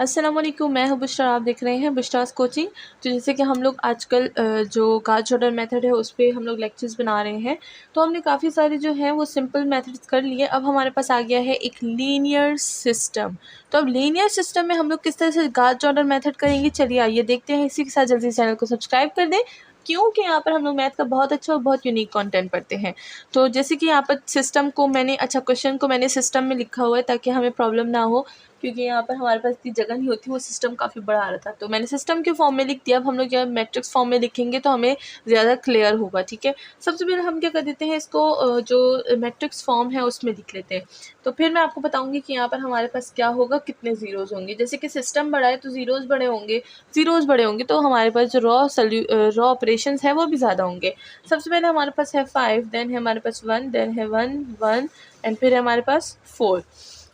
अस्सलाम वालेकुम, मैं हूं बुशरा। आप देख रहे हैं बुशरास कोचिंग। तो जैसे कि हम लोग आजकल जो गाज ऑर्डर मेथड है उस पे हम लोग लेक्चर्स बना रहे हैं, तो हमने काफ़ी सारे जो हैं वो सिंपल मेथड्स कर लिए। अब हमारे पास आ गया है एक लीनियर सिस्टम। तो अब लीनियर सिस्टम में हम लोग किस तरह से गाज ऑर्डर मेथड करेंगे, चलिए आइए देखते हैं। इसी के साथ जल्दी से चैनल को सब्सक्राइब कर दें, क्योंकि यहाँ पर हम लोग मैथ का बहुत अच्छा और बहुत यूनिक कंटेंट पढ़ते हैं। तो जैसे कि यहाँ पर सिस्टम को मैंने क्वेश्चन को मैंने सिस्टम में लिखा हुआ है ताकि हमें प्रॉब्लम ना हो, क्योंकि यहाँ पर हमारे पास इतनी जगह नहीं होती, वो सिस्टम काफ़ी बड़ा आ रहा था। तो मैंने सिस्टम के फॉर्म में लिख दिया। अब हम लोग जब मैट्रिक्स फॉर्म में लिखेंगे तो हमें ज़्यादा क्लियर होगा। ठीक है, सबसे पहले हम क्या कर देते हैं, इसको जो मैट्रिक्स फॉर्म है उसमें लिख लेते हैं। तो फिर मैं आपको बताऊंगी कि यहाँ पर हमारे पास क्या होगा, कितने ज़ीरोज़ होंगे। जैसे कि सिस्टम बड़ा है तो ज़ीरोज़ बड़े होंगे तो हमारे पास जो रॉ ऑपरेशन है वो भी ज़्यादा होंगे। सबसे पहले हमारे पास है 5, देन है हमारे पास 1, देन है 1 1, एंड फिर है हमारे पास 4,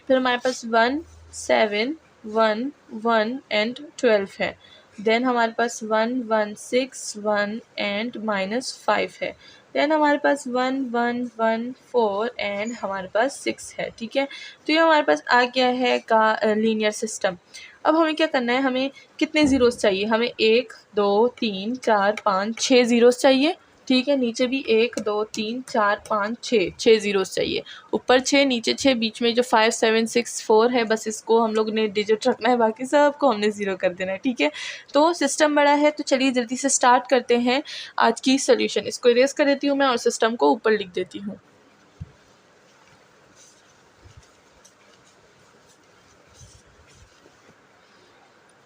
फिर हमारे पास 1 7 1 1 एंड 12 है। देन हमारे पास 1 1 6 1 एंड -5 है। देन हमारे पास 1 1 1 4 एंड हमारे पास 6 है। ठीक है, तो ये हमारे पास आ गया है का लीनियर सिस्टम। अब हमें क्या करना है, हमें कितने ज़ीरोज़ चाहिए, हमें 1 2 3 4 5 6 ज़ीरोज़ चाहिए। ठीक है, नीचे भी 1 2 3 4 5 6 ज़ीरोज़ चाहिए। ऊपर 6, नीचे 6, बीच में जो 5 7 6 4 है, बस इसको हम लोग ने डिजिट रखना है, बाकी सबको हमने ज़ीरो कर देना है। ठीक है, तो सिस्टम बड़ा है, तो चलिए जल्दी से स्टार्ट करते हैं आज की सोल्यूशन। इसको इरेज कर देती हूँ मैं और सिस्टम को ऊपर लिख देती हूँ।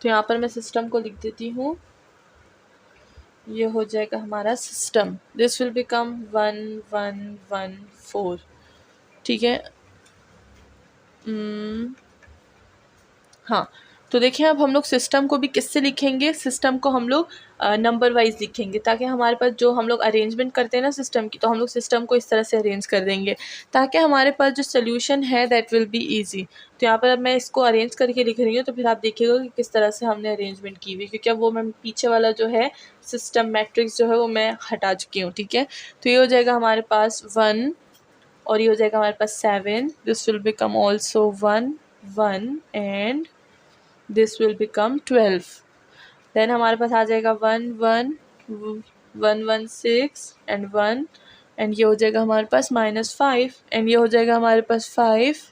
तो यहाँ पर मैं सिस्टम को लिख देती हूँ, ये हो जाएगा हमारा सिस्टम। This will become 1 1 1 4। ठीक है, हाँ, तो देखिए अब हम लोग सिस्टम को भी किससे लिखेंगे, सिस्टम को हम लोग नंबर वाइज लिखेंगे, ताकि हमारे पास जो हम लोग अरेंजमेंट करते हैं ना सिस्टम की, तो हम लोग सिस्टम को इस तरह से अरेंज कर देंगे ताकि हमारे पास जो सोल्यूशन है दैट विल बी इजी। तो यहाँ पर अब मैं इसको अरेंज करके लिख रही हूँ, तो फिर आप देखिएगा कि किस तरह से हमने अरेंजमेंट की हुई, क्योंकि अब वो मैं पीछे वाला जो है सिस्टम मैट्रिक्स जो है वो मैं हटा चुकी हूँ। ठीक है, तो ये हो जाएगा हमारे पास 1, और ये हो जाएगा हमारे पास 7, this will become also 1 1 and this will become 12। Then हमारे पास आ जाएगा 1 1 1 1 6 एंड 1, एंड ये हो जाएगा हमारे पास -5, एंड ये हो जाएगा हमारे पास 5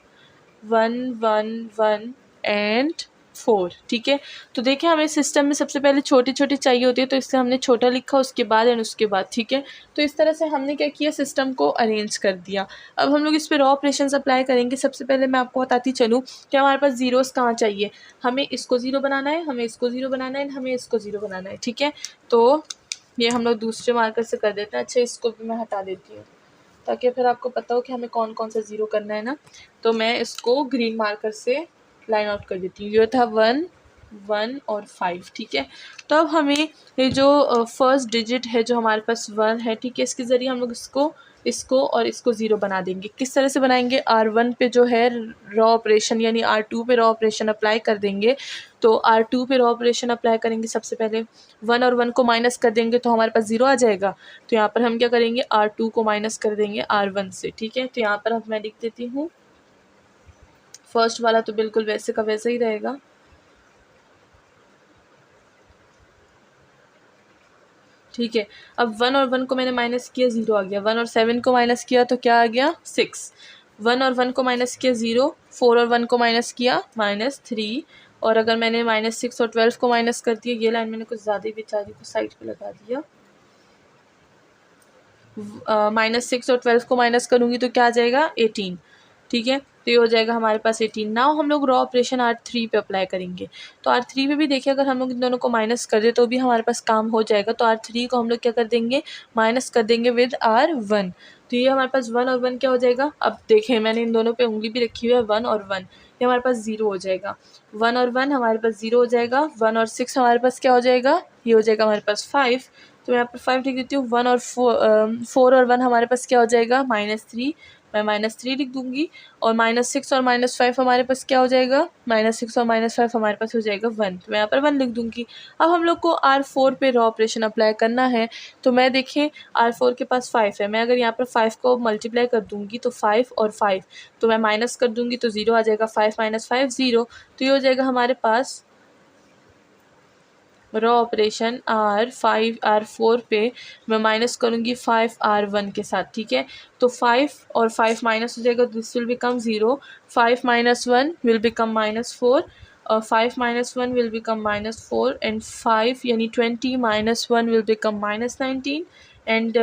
1 1 1 एंड 4। ठीक है, तो देखिए हमें सिस्टम में सबसे पहले छोटी छोटी चाहिए होती है, तो इसलिए हमने छोटा लिखा, उसके बाद एंड उसके बाद। ठीक है, तो इस तरह से हमने क्या किया, सिस्टम को अरेंज कर दिया। अब हम लोग इस पर रॉ ऑपरेशंस अप्लाई करेंगे। सबसे पहले मैं आपको बताती चलूँ कि हमारे पास ज़ीरोज़ कहाँ चाहिए। हमें इसको ज़ीरो बनाना है, हमें इसको ज़ीरो बनाना है, हमें इसको ज़ीरो बनाना है। ठीक है, तो ये हम लोग दूसरे मार्कर से कर देते हैं। अच्छा, इसको भी मैं हटा देती हूँ ताकि फिर आपको पता हो कि हमें कौन कौन सा ज़ीरो करना है ना। तो मैं इसको ग्रीन मार्कर से लाइन आउट कर देती हूँ। ये था 1 1 और 5। ठीक है, तो अब हमें ये जो फर्स्ट डिजिट है जो हमारे पास 1 है, ठीक है, इसके ज़रिए हम लोग इसको और इसको ज़ीरो बना देंगे। किस तरह से बनाएंगे, R1 पे जो है रॉ ऑपरेशन यानी R2 पे रॉ ऑपरेशन अप्लाई कर देंगे। तो R2 पे रॉ ऑपरेशन अप्लाई करेंगे, सबसे पहले 1 और 1 को माइनस कर देंगे तो हमारे पास ज़ीरो आ जाएगा। तो यहाँ पर हम क्या करेंगे, R2 को माइनस कर देंगे R1 से। ठीक है, तो यहाँ पर अब मैं लिख देती हूँ, फर्स्ट वाला तो बिल्कुल वैसे का वैसा ही रहेगा। ठीक है, अब 1 और 1 को मैंने माइनस किया, ज़ीरो आ गया। 1 और 7 को माइनस किया तो क्या आ गया, 6। 1 और 1 को माइनस किया, ज़ीरो। 4 और 1 को माइनस किया, -3। और अगर मैंने -6 और 12 को माइनस कर दिया, ये लाइन मैंने कुछ ज़्यादा ही बेचारी को साइड पे लगा दिया। -6 और 12 को माइनस करूँगी तो क्या आ जाएगा, 18। ठीक है, तो ये हो जाएगा हमारे पास 18। नाउ हम लोग रॉ ऑपरेशन R3 पे अप्लाई करेंगे। तो R3 पे भी देखिए, अगर हम लोग इन दोनों को माइनस कर दे तो भी हमारे पास काम हो जाएगा। तो R3 को हम लोग क्या कर देंगे, माइनस कर देंगे विद R1। तो ये हमारे पास 1 और 1 क्या हो जाएगा, अब देखें मैंने इन दोनों पे उंगली भी रखी हुई है, 1 और 1, ये हमारे पास ज़ीरो हो जाएगा। 1 और 1 हमारे पास ज़ीरो हो जाएगा। 1 और 6 हमारे पास क्या हो जाएगा, ये हो जाएगा हमारे पास 5। तो मैं यहाँ पर 5 लिख देती हूँ। 4 और 1 हमारे पास क्या हो जाएगा, -3। मैं -3 लिख दूँगी और -6 और -5 हमारे पास क्या हो जाएगा, -6 और -5 हमारे पास हो जाएगा 1, तो मैं यहाँ पर 1 लिख दूँगी। अब हम लोग को R4 पे रॉ ऑपरेशन अप्लाई करना है, तो मैं देखें R4 के पास 5 है, मैं अगर यहाँ पर 5 को मल्टीप्लाई कर दूँगी तो 5 और 5, तो मैं माइनस कर दूँगी तो 0 आ जाएगा, 5 - 5 0, तो ये हो जाएगा हमारे पास रॉ ऑपरेशन R4 पे मैं माइनस करूँगी 5 R1 के साथ, ठीक है। तो 5 और 5 माइनस हो जाएगा, this will become 0, 5 - 1 will become -4 और 5 - 1 विल बिकम -4 एंड 5 यानी 20 - 1 विल बिकम -19 एंड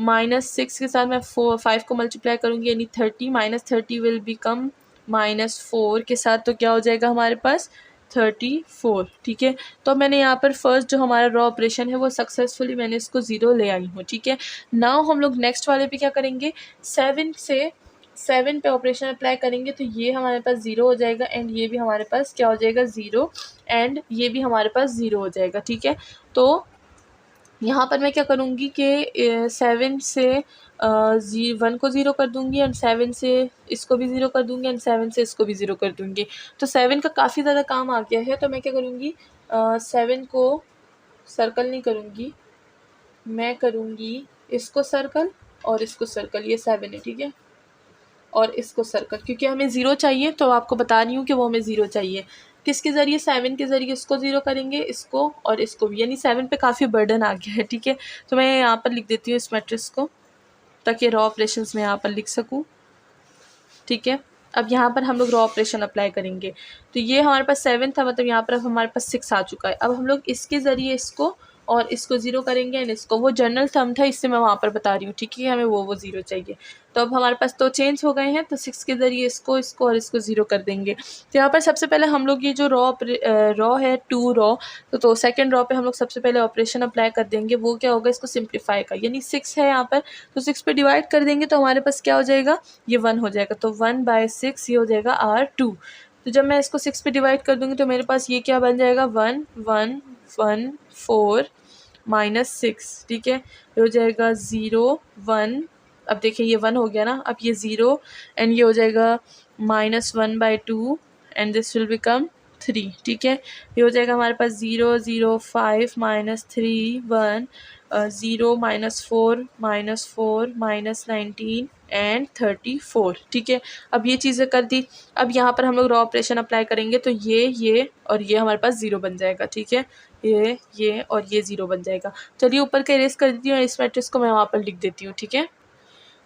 -6 के साथ मैं 5 को मल्टीप्लाई करूँगी यानी 30 -30 विल बिकम -4 के साथ, तो क्या हो जाएगा हमारे पास 34, ठीक है। तो मैंने यहाँ पर फर्स्ट जो हमारा रॉ ऑपरेशन है वो सक्सेसफुली मैंने इसको 0 ले आई हूँ, ठीक है। नाउ हम लोग नेक्स्ट वाले पे क्या करेंगे, 7 पे ऑपरेशन अप्लाई करेंगे, तो ये हमारे पास 0 हो जाएगा एंड ये भी हमारे पास क्या हो जाएगा 0 एंड ये भी हमारे पास 0 हो जाएगा, ठीक है। तो यहाँ पर मैं क्या करूँगी कि 7 से 1 को 0 कर दूँगी एंड 7 से इसको भी 0 कर दूँगी एंड 7 से इसको भी 0 कर दूँगी। तो 7 का काफ़ी ज़्यादा काम आ गया है, तो मैं क्या करूँगी 7 को सर्कल नहीं करूँगी, मैं करूँगी इसको सर्कल और इसको सर्कल, ये 7 है, ठीक है, और इसको सर्कल, क्योंकि हमें 0 चाहिए, तो आपको बता रही हूँ कि वो हमें 0 चाहिए। किसके ज़रिए, 7 के ज़रिए इसको 0 करेंगे, इसको और इसको भी, यानी 7 पे काफ़ी बर्डन आ गया है, ठीक है। तो मैं यहाँ पर लिख देती हूँ इस मैट्रिक्स को, ताकि रॉ ऑपरेशंस में यहाँ पर लिख सकूँ, ठीक है। अब यहाँ पर हम लोग रॉ ऑपरेशन अप्लाई करेंगे, तो ये हमारे पास 7 था, मतलब यहाँ पर अब हमारे पास 6 आ चुका है। अब हम लोग इसके ज़रिए इसको और इसको 0 करेंगे एंड इसको, वो जनरल सम था इससे मैं वहाँ पर बता रही हूँ, ठीक है, हमें वो 0 चाहिए। तो अब हमारे पास तो चेंज हो गए हैं, तो 6 के ज़रिए इसको और इसको 0 कर देंगे। तो यहाँ पर सबसे पहले हम लोग ये जो रॉ है 2 रॉ, तो सेकंड रॉ पे हम लोग सबसे पहले ऑपरेशन अप्लाई कर देंगे, वो क्या होगा, इसको सिंप्लीफाई का, यानी 6 है यहाँ पर, तो 6 पे डिवाइड कर देंगे तो हमारे पास क्या हो जाएगा, ये 1 हो जाएगा, तो 1/6 ये हो जाएगा R2। तो जब मैं इसको 6 पे डिवाइड कर दूँगी तो मेरे पास ये क्या बन जाएगा, 1 1 1 4 -6, ठीक है, ये हो जाएगा 0 1। अब देखिए ये 1 हो गया ना, अब ये 0 एंड ये हो जाएगा -1/2 एंड दिस विल बिकम 3, ठीक है। ये हो जाएगा हमारे पास 0 0 5 -3 1 0 -4 -4 -19 एंड 34, ठीक है। अब ये चीज़ें कर दी, अब यहाँ पर हम लोग रॉ ऑपरेशन अप्लाई करेंगे, तो ये और ये हमारे पास 0 बन जाएगा, ठीक है, ये और ये 0 बन जाएगा। चलिए ऊपर का इरेज कर देती हूँ, इस मैट्रिक्स को मैं वहाँ पर लिख देती हूँ, ठीक है।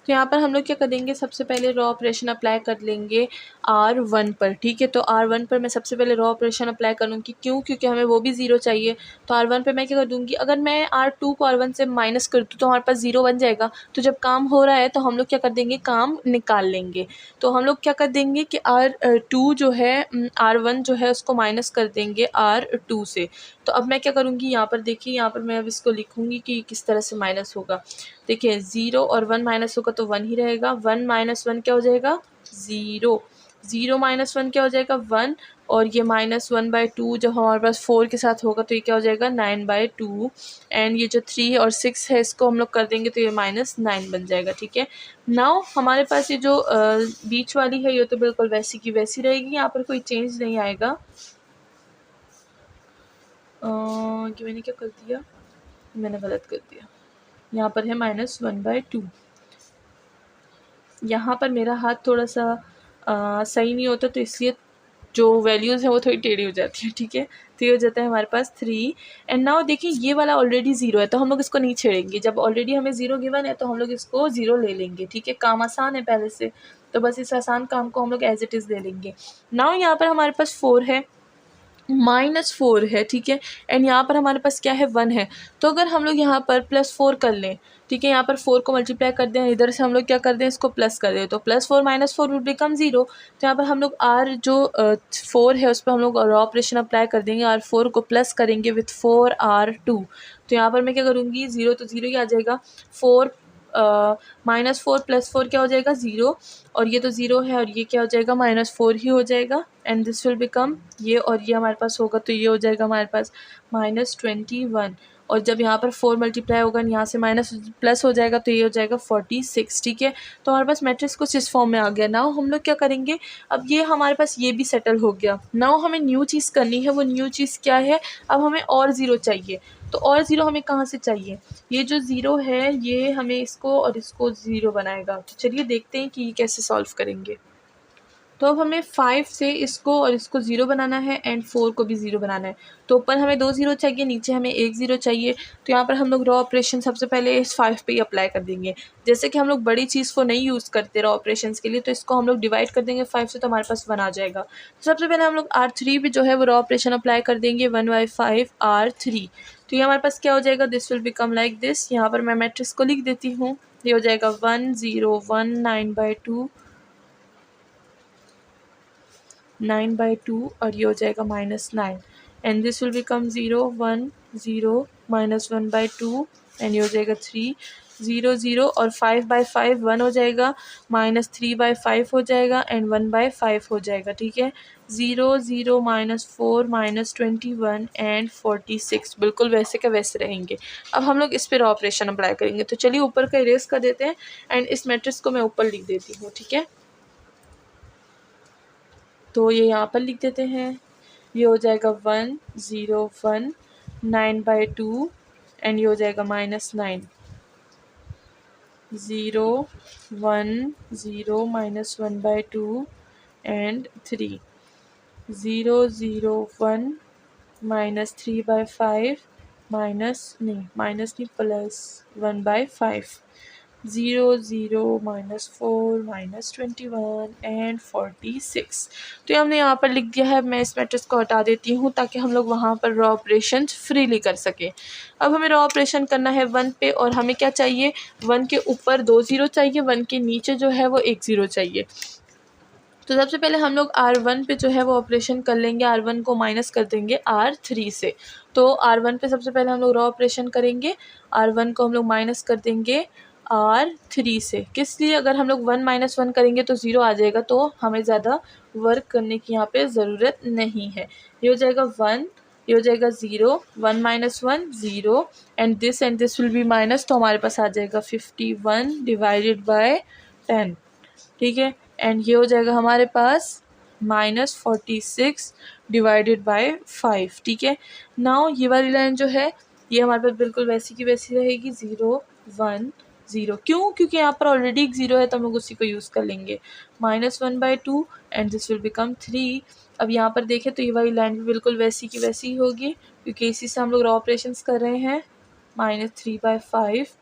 तो यहाँ पर हम लोग क्या करेंगे, सबसे पहले रॉ ऑपरेशन अप्लाई कर लेंगे R1 पर, ठीक है। तो R1 पर मैं सबसे पहले रॉ ऑपरेशन अप्लाई करूँगी, क्यों, क्योंकि हमें वो भी 0 चाहिए। तो R1 पे मैं क्या कर दूँगी, अगर मैं R2 को R1 से माइनस कर दूँ तो हमारे पास 0 बन जाएगा। तो जब काम हो रहा है तो हम लोग क्या कर देंगे, काम निकाल लेंगे। तो हम लोग क्या कर देंगे कि R2 जो है R1 जो है उसको माइनस कर देंगे R2 से। तो अब मैं क्या करूँगी, यहाँ पर देखिए, यहाँ पर मैं अब इसको लिखूँगी कि किस तरह से माइनस होगा। देखिए 0 और 1 माइनस होगा तो 1 ही रहेगा, 1 - 1 क्या हो जाएगा, 0 0 - 1 क्या हो जाएगा, 1 और ये -1/2 जब हमारे पास 4 के साथ होगा तो ये क्या हो जाएगा, 9/2 एंड ये जो 3 और 6 है इसको हम लोग कर देंगे तो ये -9 बन जाएगा, ठीक है। नाउ हमारे पास ये जो बीच वाली है ये तो बिल्कुल वैसी की वैसी रहेगी, यहाँ पर कोई चेंज नहीं आएगा। कि मैंने क्या कर दिया, मैंने गलत कर दिया, यहाँ पर है -1/2। यहाँ पर मेरा हाथ थोड़ा सा सही नहीं होता, तो इसलिए जो वैल्यूज़ हैं वो थोड़ी टेढ़ी हो जाती है, ठीक है। तो ये हो जाता है हमारे पास 3 एंड नाउ देखिए ये वाला ऑलरेडी 0 है तो हम लोग इसको नहीं छेड़ेंगे। जब ऑलरेडी हमें 0 गिवन है तो हम लोग इसको 0 ले लेंगे, ठीक है। काम आसान है पहले से, तो बस इस आसान काम को हम लोग एज इट इज़ ले लेंगे। नाउ यहाँ पर हमारे पास 4 है, -4 है, ठीक है, एंड यहाँ पर हमारे पास क्या है, 1 है। तो अगर हम लोग यहाँ पर +4 कर लें, ठीक है, यहाँ पर 4 को मल्टीप्लाई कर दें, इधर से हम लोग क्या कर दें, इसको प्लस कर दें, तो +4 - 4 विल बिकम 0। तो यहाँ पर हम लोग R जो 4 है उस पर हम लोग रॉ ऑपरेशन अप्लाई कर देंगे, और 4 को प्लस करेंगे विथ 4R2। तो यहाँ पर मैं क्या करूँगी, 0 तो 0 ही आ जाएगा, 4 -4 + 4 क्या हो जाएगा, 0 और ये तो 0 है और ये क्या हो जाएगा, -4 ही हो जाएगा एंड दिस विल बिकम ये और ये हमारे पास होगा तो ये हो जाएगा हमारे पास -21 और जब यहाँ पर 4 मल्टीप्लाई होगा यहाँ से माइनस प्लस हो जाएगा तो ये हो जाएगा 46, ठीक है। तो हमारे पास मैट्रिक्स कुछ इस फॉर्म में आ गया। नाउ हम लोग क्या करेंगे, अब ये हमारे पास ये भी सेटल हो गया। नाउ हमें न्यू चीज़ करनी है, वो न्यू चीज़ क्या है, अब हमें और ज़ीरो चाहिए। तो और ज़ीरो हमें कहाँ से चाहिए, ये जो ज़ीरो है ये हमें इसको और इसको ज़ीरो बनाएगा। तो चलिए देखते हैं कि ये कैसे सॉल्व करेंगे। तो अब हमें 5 से इसको और इसको ज़ीरो बनाना है एंड 4 को भी ज़ीरो बनाना है। तो ऊपर हमें 2 ज़ीरो चाहिए, नीचे हमें 1 ज़ीरो चाहिए। तो यहाँ पर हम लोग रॉ ऑपरेशन सबसे पहले इस 5 पे ही अप्लाई कर देंगे। जैसे कि हम लोग बड़ी चीज़ को नहीं यूज़ करते रॉ ऑपरेशंस के लिए, तो इसको हम लोग डिवाइड कर देंगे 5 से, तो हमारे पास 1 आ जाएगा। तो सबसे पहले हम लोग R3 पे जो है वो रॉ ऑपरेशन अप्लाई कर देंगे, 1/5 R3। तो ये हमारे पास क्या हो जाएगा, this will become like this. यहाँ पर मैं मैट्रिक्स को लिख देती हूँ, ये हो जाएगा 1 0 1 9/2 9/2 और ये हो जाएगा -9 and this will become 0 1 0 -1/2 and ये हो जाएगा 3 0 0 और 5/5 1 हो जाएगा, -3/5 हो जाएगा एंड 1/5 हो जाएगा, ठीक है। 0 0 -4 -21 एंड 46 बिल्कुल वैसे के वैसे रहेंगे। अब हम लोग इस पर ऑपरेशन अप्लाई करेंगे। तो चलिए ऊपर का इरेज कर देते हैं एंड इस मैट्रिक्स को मैं ऊपर लिख देती हूँ, ठीक है। तो ये यहाँ पर लिख देते हैं, ये हो जाएगा 1 0 1 9/2 एंड ये हो जाएगा -9 0 1 0 -1/2 एंड 3 0 0 1 -3/5 प्लस 1/5 0 0 -4 -21 एंड 46। तो ये हमने यहाँ पर लिख दिया है। मैं इस मैट्रिक्स को हटा देती हूँ ताकि हम लोग वहाँ पर रॉ ऑपरेशन फ्रीली कर सकें। अब हमें रॉ ऑपरेशन करना है 1 पे और हमें क्या चाहिए, 1 के ऊपर 2 ज़ीरो चाहिए, 1 के नीचे जो है वो 1 ज़ीरो चाहिए। तो सबसे पहले हम लोग R1 पे जो है वो ऑपरेशन कर लेंगे, R1 को माइनस कर देंगे R3 से। तो R1 पे सबसे पहले हम लोग रॉ ऑपरेशन करेंगे, R1 को हम लोग माइनस कर देंगे R3 से। किस लिए, अगर हम लोग 1 - 1 करेंगे तो 0 आ जाएगा, तो हमें ज़्यादा वर्क करने की यहाँ पे ज़रूरत नहीं है। ये हो जाएगा 1, ये हो जाएगा 0 1 - 1 0 and this will be minus, तो हमारे पास आ जाएगा 51 डिवाइडेड बाय 10, ठीक है। एंड ये हो जाएगा हमारे पास -46 डिवाइडेड बाय 5, ठीक है। नाउ ये वाली लाइन जो है ये हमारे पास बिल्कुल वैसी की वैसी रहेगी, 0 1 0। क्यों, क्योंकि यहाँ पर ऑलरेडी एक 0 है तो हम लोग उसी को यूज़ कर लेंगे। -1/2 एंड दिस विल बिकम 3। अब यहाँ पर देखें तो ये वाली लाइन भी बिल्कुल वैसी की वैसी ही होगी, क्योंकि इसी से हम लोग रॉ ऑपरेशंस कर रहे हैं। -3/5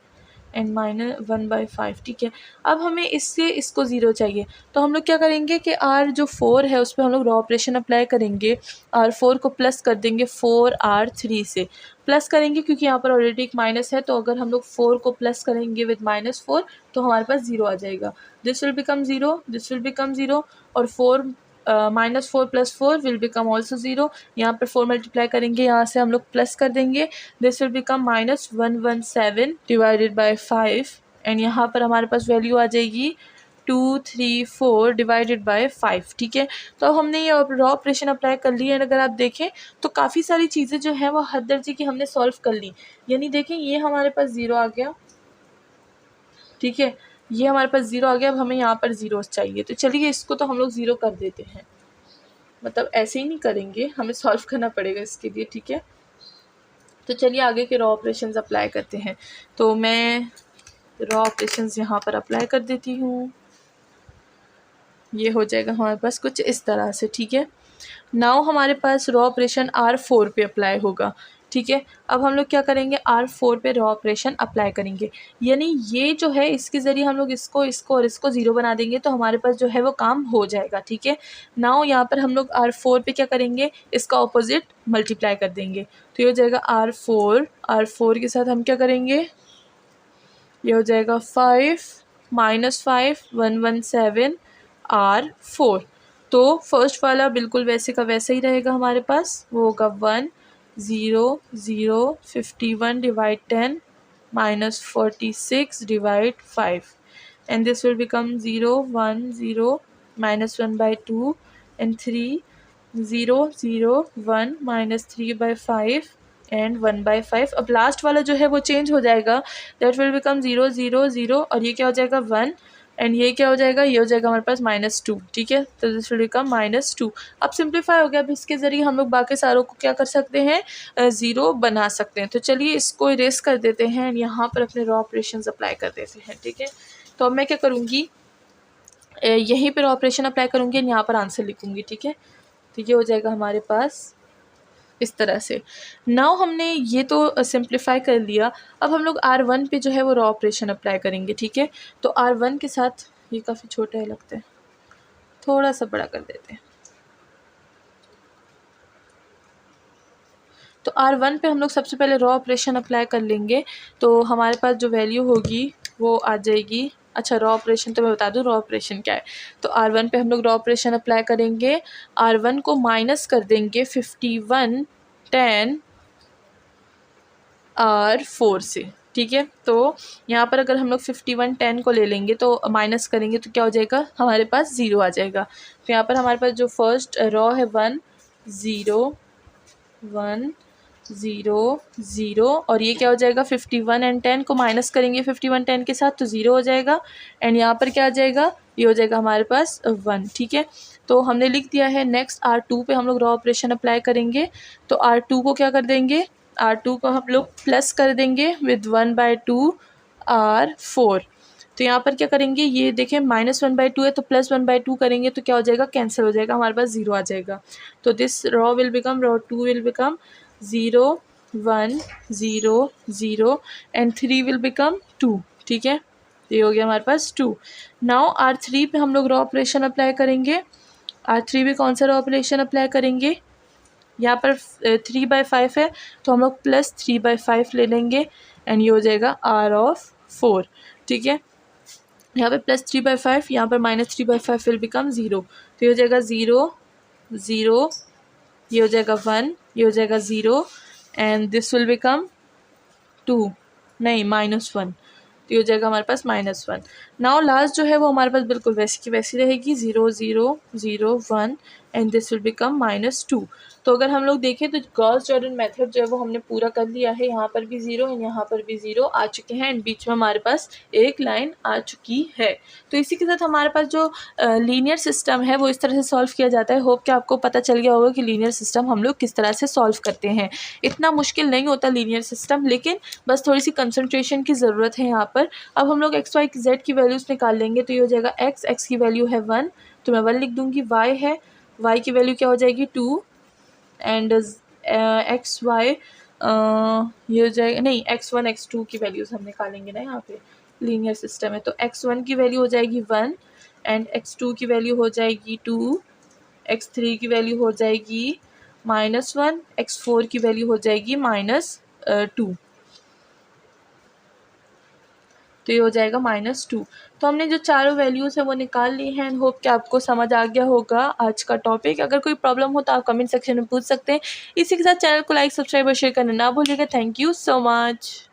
एंड -1/5, ठीक है। अब हमें इससे इसको 0 चाहिए, तो हम लोग क्या करेंगे कि R जो 4 है उस पर हम लोग रॉ ऑपरेशन अप्लाई करेंगे। R4 को प्लस कर देंगे 4R3 से, प्लस करेंगे क्योंकि यहाँ पर ऑलरेडी एक माइनस है, तो अगर हम लोग 4 को प्लस करेंगे विद -4 तो हमारे पास 0 आ जाएगा। This will become 0, this will become 0 और 4 -4 + 4 विल बिकम ऑल्सो 0। यहाँ पर 4 मल्टीप्लाई करेंगे, यहाँ से हम लोग प्लस कर देंगे, this will become -117 divided by 5 and यहाँ पर हमारे पास वैल्यू आ जाएगी 234 डिवाइडेड बाय 5, ठीक है। तो अब हमने ये रॉ ऑपरेशन अप्लाई कर ली है। अगर आप देखें तो काफ़ी सारी चीज़ें जो हैं वो हद दर्जे की हमने सॉल्व कर ली। यानी देखें ये हमारे पास 0 आ गया, ठीक है, ये हमारे पास 0 आ गया। अब हमें यहाँ पर ज़ीरोस चाहिए, तो चलिए इसको तो हम लोग 0 कर देते हैं, मतलब ऐसे ही नहीं करेंगे, हमें सॉल्व करना पड़ेगा इसके लिए, ठीक है। तो चलिए आगे के रॉ ऑपरेशंस अप्लाई करते हैं। तो मैं रॉ ऑपरेशंस यहाँ पर अप्लाई कर देती हूँ, ये हो जाएगा हमारे पास कुछ इस तरह से, ठीक है। नाउ हमारे पास रॉ ऑपरेशन R4 पे अप्लाई होगा, ठीक है। अब हम लोग क्या करेंगे, R4 पे रॉ ऑपरेशन अप्लाई करेंगे, यानी ये जो है इसके ज़रिए हम लोग इसको और इसको 0 बना देंगे, तो हमारे पास जो है वो काम हो जाएगा, ठीक है। नाउ यहाँ पर हम लोग R4 पे क्या करेंगे, इसका ऑपोजिट मल्टीप्लाई कर देंगे, तो ये हो जाएगा R4 के साथ हम क्या करेंगे, ये हो जाएगा 5 -5 117 R4। तो फर्स्ट वाला बिल्कुल वैसे का वैसा ही रहेगा हमारे पास, वो होगा 1 0 0 51 divide 10 -46 divide 5 and this will become 0 1 0 -1/2 and 3 0 0 1 -3/5 and 1/5। अब लास्ट वाला जो है वो चेंज हो जाएगा, दैट विल बिकम 0 0 0 और ये क्या हो जाएगा 1 एंड ये क्या हो जाएगा, ये हो जाएगा हमारे पास -2। ठीक है, तो दिस विल बिकम -2। अब सिंप्लीफाई हो गया। अब इसके ज़रिए हम लोग बाकी सारों को क्या कर सकते हैं, 0 बना सकते हैं। तो चलिए इसको इरेज कर देते हैं एंड यहाँ पर अपने रॉ ऑपरेशन अप्लाई कर देते हैं। ठीक है, तो अब मैं क्या करूँगी, यहीं पर ऑपरेशन अप्लाई करूँगी एंड यहाँ पर आंसर लिखूँगी। ठीक है, तो ये हो जाएगा हमारे पास इस तरह से। नाउ हमने ये तो सिंप्लीफाई कर लिया। अब हम लोग R1 पे जो है वो रॉ ऑपरेशन अप्लाई करेंगे। ठीक है, तो R1 के साथ, ये काफ़ी छोटा है लगता है, थोड़ा सा बड़ा कर देते हैं। तो R1 पे हम लोग सबसे पहले रॉ ऑपरेशन अप्लाई कर लेंगे। तो हमारे पास जो वैल्यू होगी वो आ जाएगी, अच्छा रॉ ऑपरेशन तो मैं बता दूँ रॉ ऑपरेशन क्या है। तो R1 पे हम लोग रॉ ऑपरेशन अप्लाई करेंगे। R1 को माइनस कर देंगे 51 10 R4 से। ठीक है, तो यहाँ पर अगर हम लोग 51 10 को ले लेंगे तो माइनस करेंगे तो क्या हो जाएगा, हमारे पास 0 आ जाएगा। तो यहाँ पर हमारे पास जो फर्स्ट रॉ है 1 0 1 0 0 और ये क्या हो जाएगा 51 एंड 10 को माइनस करेंगे 51 10 के साथ तो 0 हो जाएगा एंड यहाँ पर क्या आ जाएगा, ये हो जाएगा हमारे पास 1। ठीक है, तो हमने लिख दिया है। नेक्स्ट R2 पे हम लोग रॉ ऑपरेशन अप्लाई करेंगे। तो R2 को क्या कर देंगे, R2 को हम लोग प्लस कर देंगे विद 1/2 R4। तो यहाँ पर क्या करेंगे, ये देखें -1/2 है तो +1/2 करेंगे तो क्या हो जाएगा, कैंसिल हो जाएगा, हमारे पास 0 आ जाएगा। तो this raw will become, raw 2 will become 0 1 0 0 and 3 will become 2। ठीक है, ये हो गया हमारे पास 2। नाउ R3 पे हम लोग रॉ ऑपरेशन अप्लाई करेंगे। R3 पे कौन सा रॉ ऑपरेशन अप्लाई करेंगे, यहाँ पर 3/5 है तो हम लोग +3/5 ले लेंगे एंड ये हो जाएगा R4। ठीक है, यहाँ पे +3/5, यहाँ पर -3/5 विल बिकम 0। तो ये हो जाएगा 0 0, ये हो जाएगा 1, ये हो जाएगा 0 एंड दिस विल बिकम 2, नहीं -1, तो ये हो जाएगा हमारे पास -1। नाउ लास्ट जो है वो हमारे पास बिल्कुल वैसी की वैसी रहेगी, 0 0 0 1 एंड दिस विल बिकम -2। तो अगर हम लोग देखें तो गॉस जॉर्डन मेथड जो है वो हमने पूरा कर लिया है। यहाँ पर भी 0 एंड यहाँ पर भी 0 आ चुके हैं एंड बीच में हमारे पास एक लाइन आ चुकी है। तो इसी के साथ हमारे पास जो लीनियर सिस्टम है वो इस तरह से सॉल्व किया जाता है। होप कि आपको पता चल गया होगा कि लीनियर सिस्टम हम लोग किस तरह से सॉल्व करते हैं। इतना मुश्किल नहीं होता लीनियर सिस्टम, लेकिन बस थोड़ी सी कंसंट्रेशन की ज़रूरत है यहाँ पर। अब हम लोग x y z की वैल्यूज़ निकाल लेंगे। तो ये हो जाएगा x की वैल्यू है 1 तो मैं 1 लिख दूँगी। y है, y की वैल्यू क्या हो जाएगी 2 एंड एक्स वाई ये हो जाएगा, नहीं x1 x2 की वैल्यूज़ हम निकालेंगे ना, यहाँ पे लीनियर सिस्टम है। तो x1 की वैल्यू हो जाएगी 1 एंड x2 की वैल्यू हो जाएगी 2, x3 की वैल्यू हो जाएगी -1, x4 की वैल्यू हो जाएगी -2, तो ये हो जाएगा -2। तो हमने जो चारों वैल्यूज़ है वो निकाल ली हैं एंड होप कि आपको समझ आ गया होगा आज का टॉपिक। अगर कोई प्रॉब्लम हो तो आप कमेंट सेक्शन में पूछ सकते हैं। इसी के साथ चैनल को लाइक सब्सक्राइब और शेयर करना ना भूलिएगा। Thank you so much.